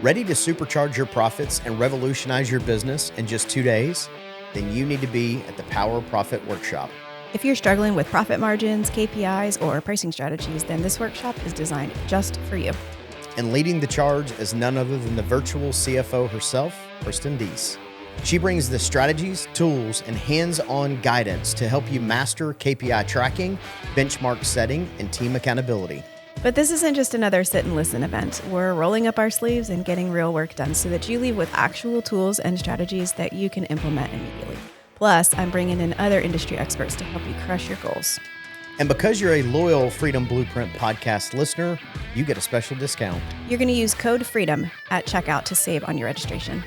Ready to supercharge your profits and revolutionize your business in just 2 days? Then you need to be at the Power Profit Workshop. If you're struggling with profit margins, KPIs, or pricing strategies, then this workshop is designed just for you. And leading the charge is none other than the virtual CFO herself, Deese. She brings the strategies, tools, and hands-on guidance to help you master KPI tracking, benchmark setting, and team accountability. But this isn't just another sit and listen event. We're rolling up our sleeves and getting real work done so that you leave with actual tools and strategies that you can implement immediately. Plus, I'm bringing in other industry experts to help you crush your goals. And because you're a loyal Freedom Blueprint podcast listener, you get a special discount. You're going to use code FREEDOM at checkout to save on your registration.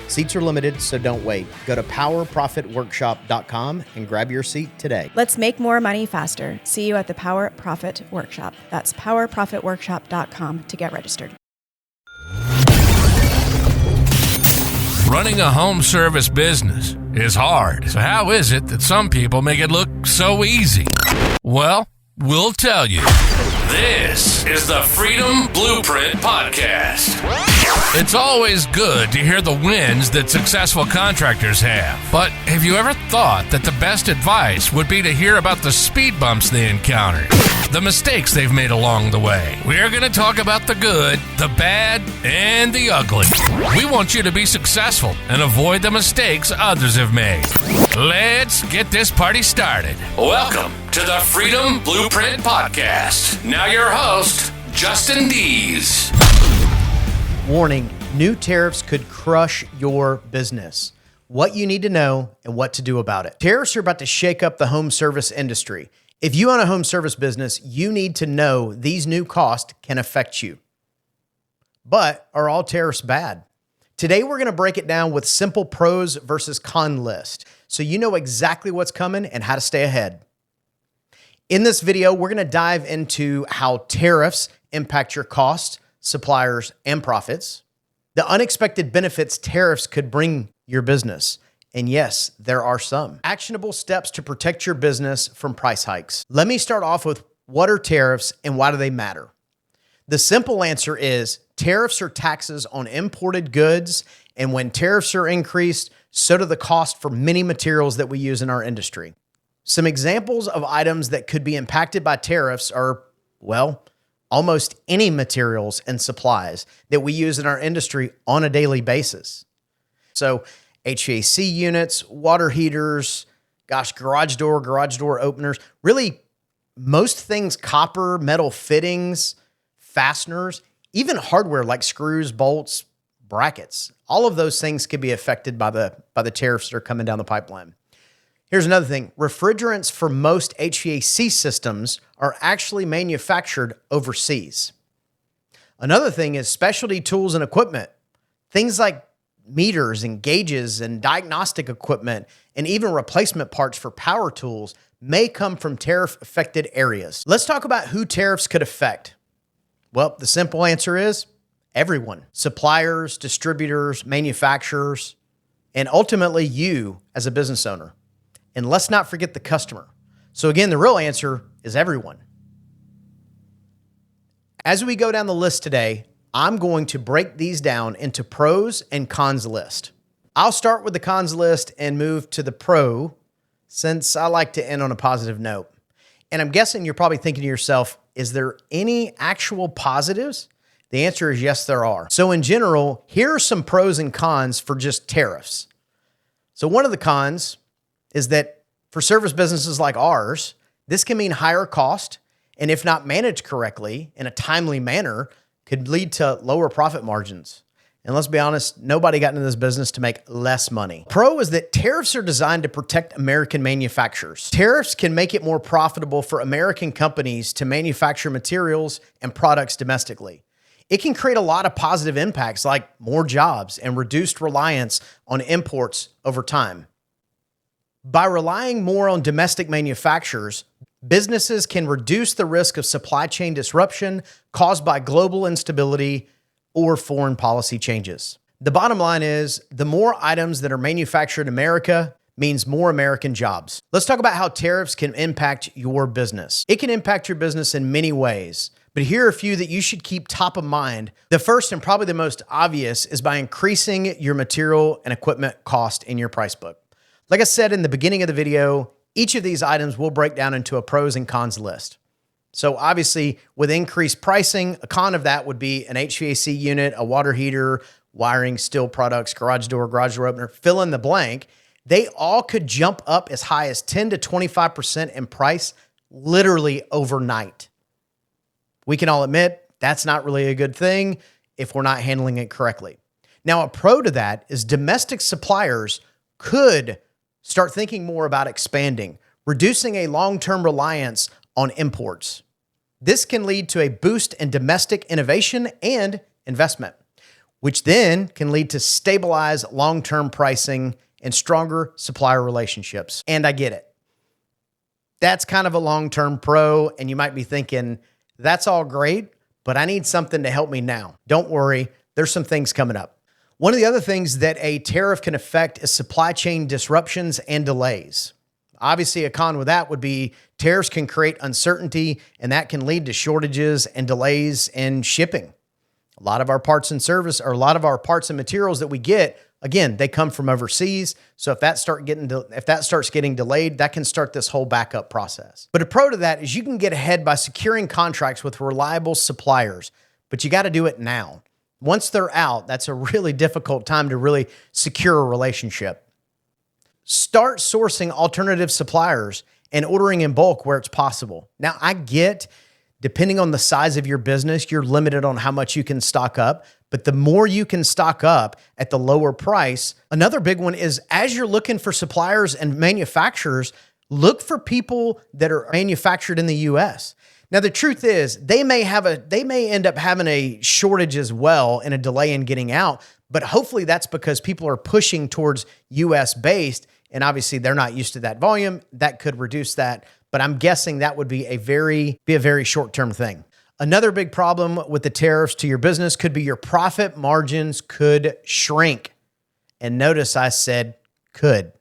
Seats are limited, so don't wait. Go to powerprofitworkshop.com and grab your seat today. Let's make more money faster. See you at the Power Profit Workshop. That's powerprofitworkshop.com to get registered. Running a home service business is hard. So how is it that some people make it look so easy? Well, we'll tell you. This is the Freedom Blueprint Podcast. It's always good to hear the wins that successful contractors have. But have you ever thought that the best advice would be to hear about the speed bumps they encountered, the mistakes they've made along the way? We're going to talk about the good, the bad, and the ugly. We want you to be successful and avoid the mistakes others have made. Let's get this party started. Welcome to the Freedom Blueprint Podcast. Now your host, Deese. Warning, new tariffs could crush your business. What you need to know and what to do about it. Tariffs are about to shake up the home service industry. If you own a home service business, you need to know these new costs can affect you. But are all tariffs bad? Today, we're going to break it down with simple pros versus con list, so you know exactly what's coming and how to stay ahead. In this video, we're going to dive into how tariffs impact your costs, suppliers, and profits, the unexpected benefits tariffs could bring your business. And yes, there are some. Actionable steps to protect your business from price hikes. Let me start off with what are tariffs and why do they matter? The simple answer is tariffs are taxes on imported goods, and when tariffs are increased, so do the cost for many materials that we use in our industry. Some examples of items that could be impacted by tariffs are, well, almost any materials and supplies that we use in our industry on a daily basis. So HVAC units, water heaters, garage door openers, really most things, copper, metal fittings, fasteners, even hardware like screws, bolts, brackets. All of those things could be affected by the tariffs that are coming down the pipeline. Here's another thing. Refrigerants for most HVAC systems are actually manufactured overseas. Another thing is specialty tools and equipment. Things like meters and gauges and diagnostic equipment and even replacement parts for power tools may come from tariff-affected areas. Let's talk about who tariffs could affect. Well, the simple answer is everyone. Suppliers, distributors, manufacturers, and ultimately you as a business owner. And let's not forget the customer. So again, the real answer is everyone. As we go down the list today, I'm going to break these down into pros and cons list. I'll start with the cons list and move to the pro, since I like to end on a positive note. And I'm guessing you're probably thinking to yourself, is there any actual positives? The answer is yes, there are. So in general, here are some pros and cons for just tariffs. So one of the cons is that for service businesses like ours, this can mean higher cost, and if not managed correctly in a timely manner, could lead to lower profit margins. And let's be honest, nobody got into this business to make less money. Pro is that tariffs are designed to protect American manufacturers. Tariffs can make it more profitable for American companies to manufacture materials and products domestically. It can create a lot of positive impacts like more jobs and reduced reliance on imports over time. By relying more on domestic manufacturers, businesses can reduce the risk of supply chain disruption caused by global instability or foreign policy changes. The bottom line is, the more items that are manufactured in America means more American jobs. Let's talk about how tariffs can impact your business. It can impact your business in many ways, But here are a few that you should keep top of mind. The first and probably the most obvious is by increasing your material and equipment cost in your price book. Like I said in the beginning of the video, each of these items will break down into a pros and cons list. So obviously with increased pricing, a con of that would be an HVAC unit, a water heater, wiring, steel products, garage door opener, fill in the blank. They all could jump up as high as 10 to 25% in price literally overnight. We can all admit that's not really a good thing if we're not handling it correctly. Now, a pro to that is domestic suppliers could start thinking more about expanding, reducing a long-term reliance on imports. This can lead to a boost in domestic innovation and investment, which then can lead to stabilized long-term pricing and stronger supplier relationships. And I get it. That's kind of a long-term pro, and you might be thinking, that's all great, but I need something to help me now. Don't worry, there's some things coming up. One of the other things that a tariff can affect is supply chain disruptions and delays. Obviously, a con with that would be tariffs can create uncertainty, and that can lead to shortages and delays in shipping. A lot of our parts and service, or a lot of our parts and materials that we get, again, they come from overseas. So if that starts getting delayed, that can start this whole backup process. But a pro to that is you can get ahead by securing contracts with reliable suppliers, but you got to do it now. Once they're out, that's a really difficult time to really secure a relationship. Start sourcing alternative suppliers and ordering in bulk where it's possible. Now, I get, depending on the size of your business, you're limited on how much you can stock up, but the more you can stock up at the lower price. Another big one is as you're looking for suppliers and manufacturers, look for people that are manufactured in the US. Now, the truth is they may end up having a shortage as well and a delay in getting out, but hopefully that's because people are pushing towards US based, and obviously they're not used to that volume. That could reduce that, but I'm guessing that would be a very short-term thing. Another big problem with the tariffs to your business could be your profit margins could shrink. And notice I said could.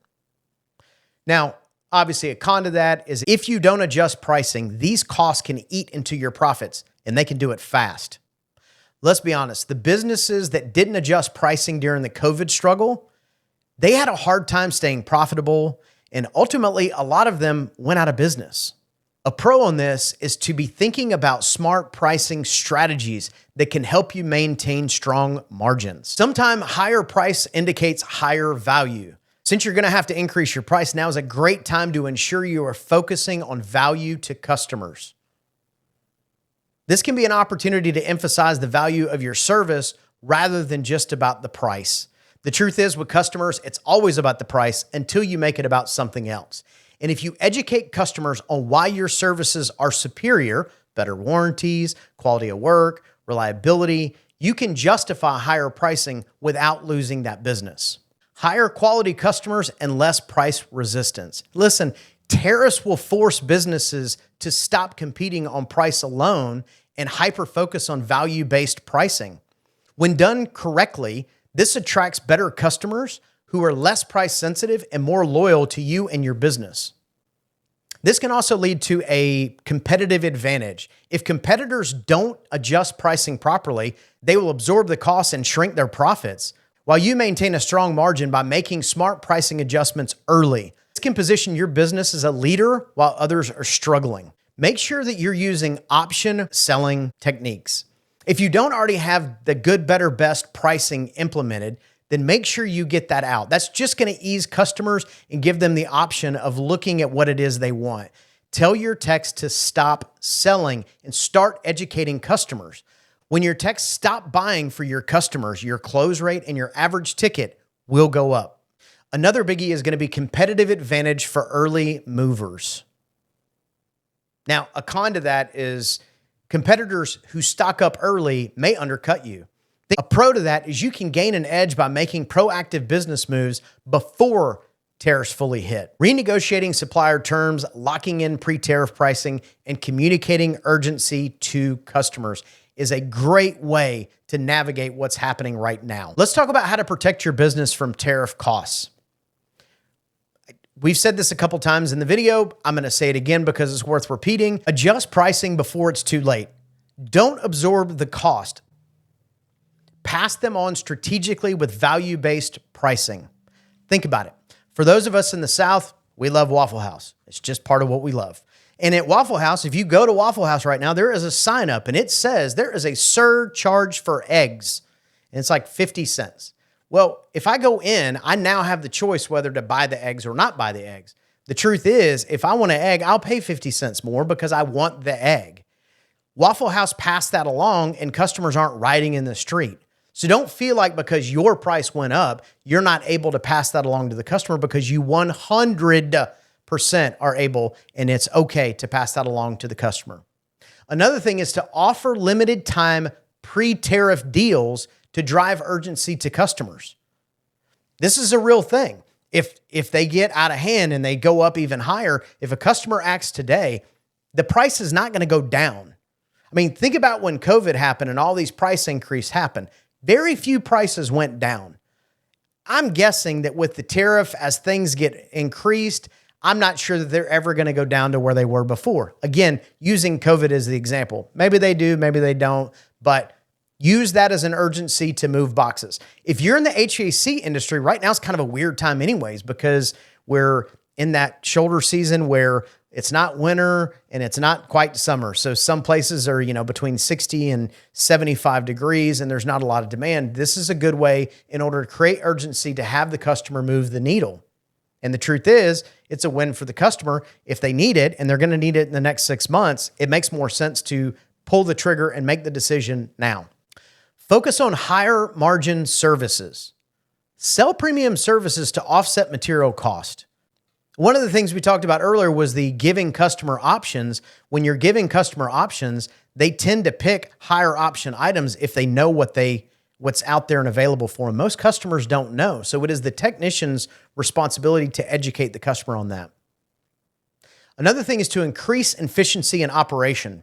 Now, obviously a con to that is if you don't adjust pricing, these costs can eat into your profits, and they can do it fast. Let's be honest, the businesses that didn't adjust pricing during the COVID struggle, they had a hard time staying profitable, and ultimately a lot of them went out of business. A pro on this is to be thinking about smart pricing strategies that can help you maintain strong margins. Sometimes higher price indicates higher value. Since you're going to have to increase your price, now is a great time to ensure you are focusing on value to customers. This can be an opportunity to emphasize the value of your service rather than just about the price. The truth is, with customers, it's always about the price until you make it about something else. And if you educate customers on why your services are superior, better warranties, quality of work, reliability, you can justify higher pricing without losing that business. Higher quality customers and less price resistance. Listen, tariffs will force businesses to stop competing on price alone and hyper-focus on value-based pricing. When done correctly, this attracts better customers who are less price sensitive and more loyal to you and your business. This can also lead to a competitive advantage. If competitors don't adjust pricing properly, they will absorb the costs and shrink their profits, while you maintain a strong margin by making smart pricing adjustments early. This can position your business as a leader while others are struggling. Make sure that you're using option selling techniques. If you don't already have the good, better, best pricing implemented, then make sure you get that out. That's just going to ease customers and give them the option of looking at what it is they want. Tell your techs to stop selling and start educating customers. When your techs stop buying for your customers, your close rate and your average ticket will go up. Another biggie is going to be competitive advantage for early movers. Now, a con to that is competitors who stock up early may undercut you. A pro to that is you can gain an edge by making proactive business moves before tariffs fully hit. Renegotiating supplier terms, locking in pre-tariff pricing, and communicating urgency to customers is a great way to navigate what's happening right now. Let's talk about how to protect your business from tariff costs. We've said this a couple times in the video. I'm going to say it again because it's worth repeating. Adjust pricing before it's too late. Don't absorb the cost. Pass them on strategically with value-based pricing. Think about it. For those of us in the South, we love Waffle House. It's just part of what we love. And at Waffle House, if you go to Waffle House right now, there is a sign up and it says there is a surcharge for eggs. And it's like 50 cents. Well, if I go in, I now have the choice whether to buy the eggs or not buy the eggs. The truth is, if I want an egg, I'll pay 50 cents more because I want the egg. Waffle House passed that along and customers aren't riding in the street. So don't feel like because your price went up, you're not able to pass that along to the customer, because you 100% are able, and it's okay to pass that along to the customer. Another thing is to offer limited time pre-tariff deals to drive urgency to customers. This is a real thing. If they get out of hand and they go up even higher, if a customer acts today, the price is not going to go down. I mean, think about when COVID happened and all these price increases happened. Very few prices went down. I'm guessing that with the tariff, as things get increased, I'm not sure that they're ever going to go down to where they were before. Again, using COVID as the example. Maybe they do, maybe they don't, but use that as an urgency to move boxes. If you're in the HVAC industry, right now it's kind of a weird time anyways, because we're in that shoulder season where it's not winter and it's not quite summer. So some places are, between 60 and 75 degrees and there's not a lot of demand. This is a good way in order to create urgency to have the customer move the needle. And the truth is, it's a win for the customer. If they need it and they're going to need it in the next 6 months, it makes more sense to pull the trigger and make the decision now. Focus on higher margin services. Sell premium services to offset material cost. One of the things we talked about earlier was the giving customer options. When you're giving customer options, they tend to pick higher option items if they know what's out there and available for them. Most customers don't know. So it is the technician's responsibility to educate the customer on that. Another thing is to increase efficiency in operation.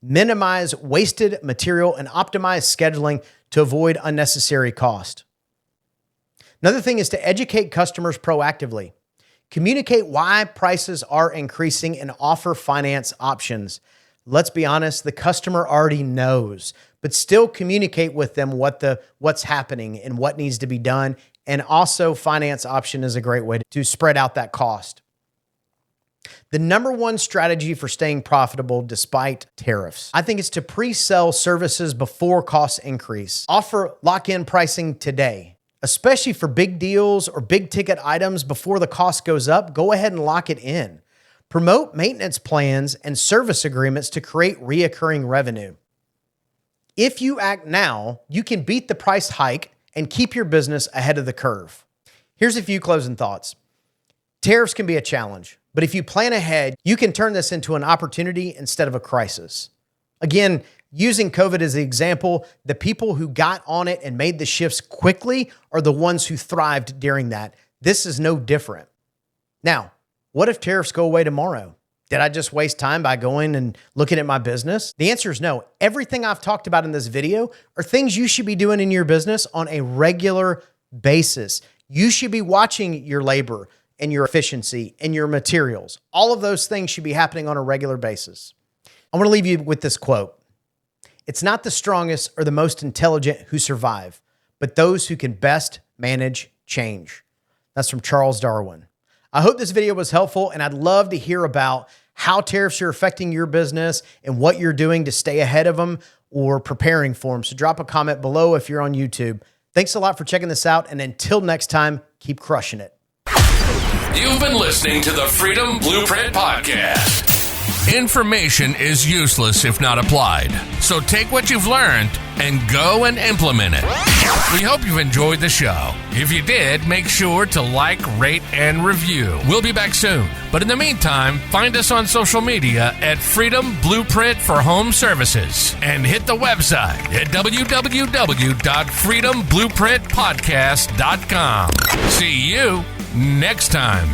Minimize wasted material and optimize scheduling to avoid unnecessary cost. Another thing is to educate customers proactively. Communicate why prices are increasing and offer finance options. Let's be honest, the customer already knows, but still communicate with them what's happening and what needs to be done. And also, finance option is a great way to spread out that cost. The number one strategy for staying profitable despite tariffs, I think, is to pre-sell services before costs increase. Offer lock-in pricing today, especially for big deals or big ticket items before the cost goes up. Go ahead and lock it in. Promote maintenance plans and service agreements to create reoccurring revenue. If you act now, you can beat the price hike and keep your business ahead of the curve. Here's a few closing thoughts. Tariffs can be a challenge, but if you plan ahead, you can turn this into an opportunity instead of a crisis. Again, using COVID as the example, the people who got on it and made the shifts quickly are the ones who thrived during that. This is no different. Now, what if tariffs go away tomorrow? Did I just waste time by going and looking at my business? The answer is no. Everything I've talked about in this video are things you should be doing in your business on a regular basis. You should be watching your labor and your efficiency and your materials. All of those things should be happening on a regular basis. I want to leave you with this quote. It's not the strongest or the most intelligent who survive, but those who can best manage change. That's from Charles Darwin. I hope this video was helpful, and I'd love to hear about how tariffs are affecting your business and what you're doing to stay ahead of them or preparing for them. So drop a comment below if you're on YouTube. Thanks a lot for checking this out, and until next time, keep crushing it. You've been listening to the Freedom Blueprint Podcast. Information is useless if not applied. So take what you've learned and go and implement it. We hope you've enjoyed the show. If you did, make sure to like, rate, and review. We'll be back soon. But in the meantime, find us on social media at Freedom Blueprint for Home Services and hit the website at www.freedomblueprintpodcast.com. See you next time.